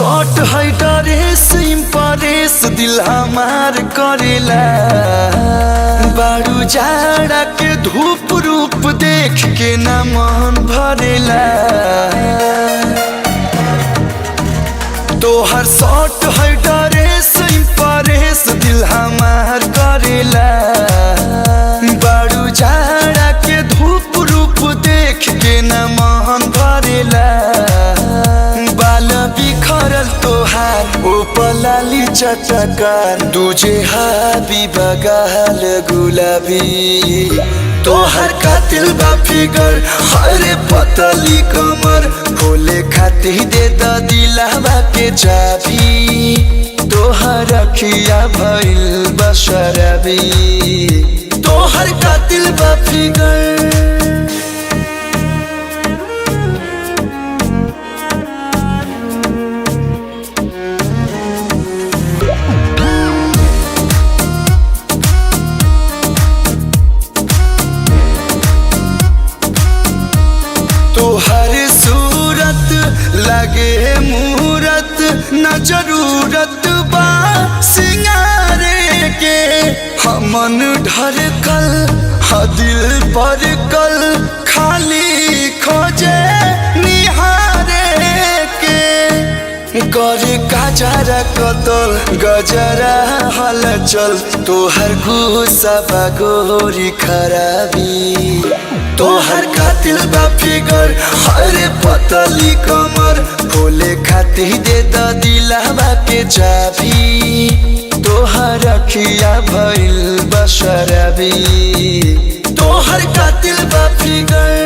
Shot है dress impress दिल हमार करेला। बारू जाड़ा के धूप रूप देख के न मन भरेला। तोहर शॉट है ड्रेस इम्प्रेस दिल हमार करेला। बारू जाड़ा के धूप रूप देख के न मन भरेला। बाल बिखरल तोहार ओ पलाली चटकार दूजे हाबी बगाल गुलाबी। तोहर कातिल बा फिगर हरे पतली कमर खोले खातिर दे द दिलवा के चाबी। तोहर अखिया भइल बशरबी। तोहर कातिल बा फिगर तोहर सूरत लगे मूरत न जरूरत बा सिंगारे के। हमन ढरकल ह दिल पर कल खाली खोजे निहारे के। करे गजरा कतल गजरा हलचल तोहर गुस्सा गोरी खराबी। तोहर कातिल बा फिगर हरे पतली कमर खोले खातिर दे द दिलवा के चाबी। तोहर अखिया भइल बशरबी। तोहर कातिल बा फिगर